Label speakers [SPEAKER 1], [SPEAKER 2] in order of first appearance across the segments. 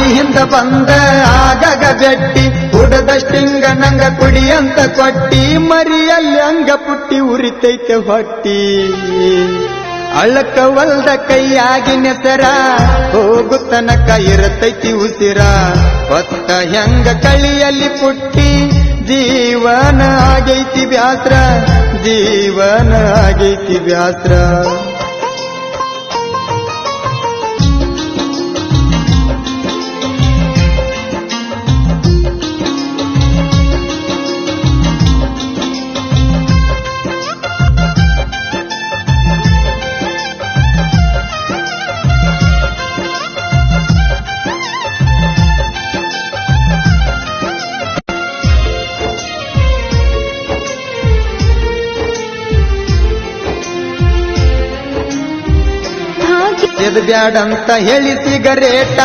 [SPEAKER 1] ಸಾಲಿಯಿಂದ ಬಂದ ಆಗಾಗ ಬೆಟ್ಟಿ ಹುಡದಷ್ಟಿಂಗ ನಂಗ ಕುಡಿಯಂತ ಕೊಟ್ಟಿ ಮರಿಯಲ್ಲಿ ಅಂಗ ಪುಟ್ಟಿ ಉರಿತೈತೆ ಹೊಟ್ಟಿ ಅಳಕವಲ್ದ ಕೈಯಾಗಿ ನೆಸರ ಹೋಗು ತನಕ ಇರತೈತಿ ಉಸಿರ ಹೊತ್ತ ಹೆಂಗ ಕಳಿಯಲ್ಲಿ ಪುಟ್ಟಿ ಜೀವನ ಆಗೈತಿ ಬ್ಯಾಸ್ರ ಜೀವನ ಆಗೈತಿ ಬ್ಯಾಸ್ರ ಬ್ಯಾಡಂತ ಹೇಳಿ ಸಿಗರೇಟ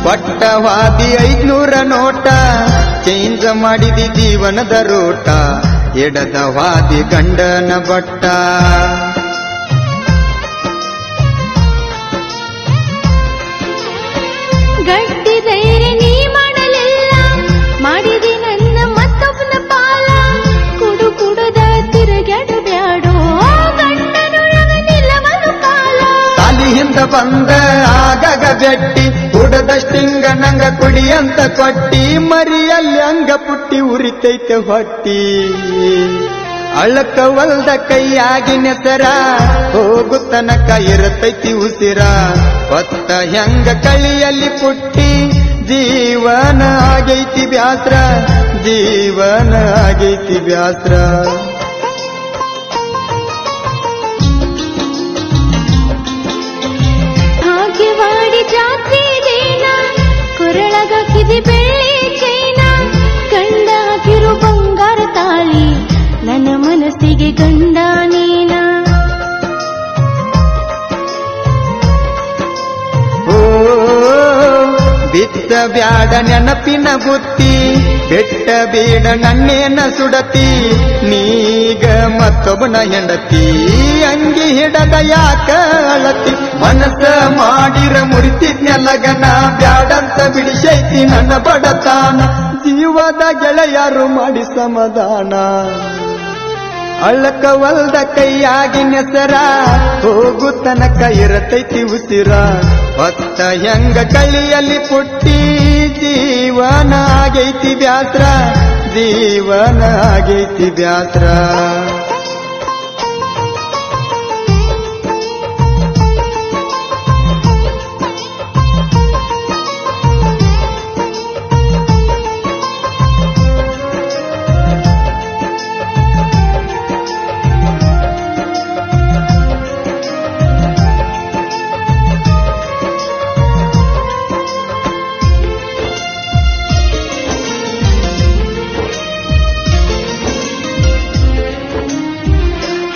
[SPEAKER 1] ಪಟ್ಟವಾದಿ 500 ನೋಟ ಚೇಂಜ್ ಮಾಡಿದಿ ಜೀವನದ ರೋಟ ಎಡದವಾದಿ ಗಂಡನ ಬಟ್ಟ
[SPEAKER 2] ಗಟ್ಟಿ ಧೈರ್ಯ ನೀ ಮಾಡಲಿಲ್ಲ ಮಾಡಿದಿ ನನ್ನ ಮತ್ತೊಬ್ಬನ ಪಾಲ ಕುಡು ಕುಡುದ ತಿರುಗಾಡ ಬ್ಯಾಡೋ ಗಂಡನೊಳಗ ನಿಲ್ಲವನು ಕಾಲ
[SPEAKER 1] ಸಾಲಿಯಿಂದ ಬಂದ ಆಗಾಗ ಬೆಟ್ಟಿ ಹುಡದಷ್ಟಿಂಗ ನಂಗ ಕುಡಿಯಂತ ಕೊಟ್ಟಿ ಮರಿಯಲ್ಲಿ ಅಂಗ ಪುಟ್ಟಿ ಉರಿತೈತೆ ಹೊಟ್ಟಿ ಅಳಕವಲ್ದ ಕೈಯಾಗಿ ನೆಸರ ಹೋಗು ತನಕ ಇರತೈತಿ ಉಸಿರ ಹೊತ್ತ ಹೆಂಗ ಕಳಿಯಲ್ಲಿ ಪುಟ್ಟಿ ಜೀವನ ಆಗೈತಿ ಬ್ಯಾಸ್ರ ಜೀವನ ಆಗೈತಿ ಬ್ಯಾಸ್ರ
[SPEAKER 2] ಹಾಗೆವಾಡಿ ಜಾತ್ರೆ ದೇನ ಕೊರಳಗಾಕಿದಿ ಬೆಳ್ಳಿ ಚೈನ ಗಂಡ ಹಾಕಿರು ಬಂಗಾರ ತಾಳಿ ನನ್ನ ಮನಸ್ಸಿಗೆ ಗಂಡ ನೀನ
[SPEAKER 1] ಬಿತ್ತ ಬ್ಯಾಡ ನೆನಪಿನ ಬುತ್ತಿ ಬೆಟ್ಟ ಬೇಡ ನನ್ನೇನ ಸುಡತಿ ನೀಗ ಮತ್ತೊಬ್ಬನ ಹೆಂಡತಿ ಅಂಗಿ ಹಿಡದ ಯಾಕ ಅಳತಿ ಮನಸ್ಸ ಮಾಡಿರ ಮುರಿತಿದ್ನೆಲ್ಲಗನ ಬ್ಯಾಡಂತ ಬಿಡಿಸೈತಿ ನನ್ನ ಬಡತಾನ ಜೀವದ ಗೆಳೆಯರು ಮಾಡಿ ಸಮಾಧಾನ ಅಳಕವಲ್ದ ಕೈಯಾಗಿ ನೆಸರ ಹೋಗು ತನಕ ಇರತೈತಿ ಉಸಿರ ಹೊತ್ತ ಹೆಂಗ ಕಳಿಯಲ್ಲಿ ಪುಟ್ಟಿ ಜೀವನ ಆಗೈತಿ ಬ್ಯಾಸ್ರ ಜೀವನ ಆಗೈತಿ ಬ್ಯಾಸ್ರ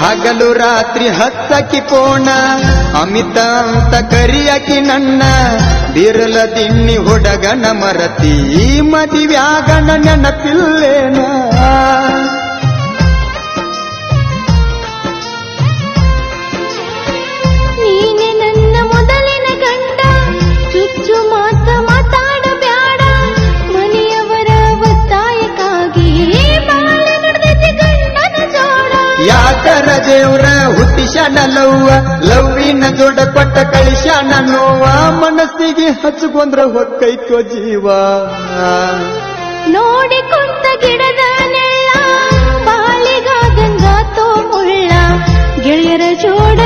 [SPEAKER 1] ಹಗಲು ರಾತ್ರಿ ಹತ್ತಕಿ ಪೋಣ ಅಮಿತ ಅಂತ ಕರಿಯಕಿ ನನ್ನ ಬಿರಲ ದಿಣ್ಣಿ ಹುಡಗನ ಮರತಿ ಮದಿವ್ಯಾಗನ ನೆನಪಿಲ್ಲೇನ
[SPEAKER 2] ನೀನೆ ನನ್ನ ಮೊದಲಿನ ಗಂಡ ಚುಚ್ಚು ಮಾತ ಮಾತಾಡ ಬ್ಯಾಡ ಮನೆಯವರ ಒತ್ತಾಯಕ್ಕಾಗಿ ಬಾಳ ನಡೆದೈತಿ ಗಂಡನ ಜೋಡ
[SPEAKER 1] ಯಾಕರ ದೇವ್ರ ಹುಟ್ಟಿಶನ ಲವ್ವಿನ ಜೋಡ ಕೊಟ್ಟ ಕಳಿಶನ ನೋವ ಮನಸ್ಸಿಗೆ ಹಚ್ಕೊಂಡ್ರ ಹೊಕ್ಕೈತೋ ಜೀವ
[SPEAKER 2] ನೋಡಿ ಕುಂತ ಗಿಡದ ನೆಳ್ಳ ಬಾಳಿಗಾದಂಗಾತೋ ಮುಳ್ಳ ಗೆಳೆಯರ ಜೋಡ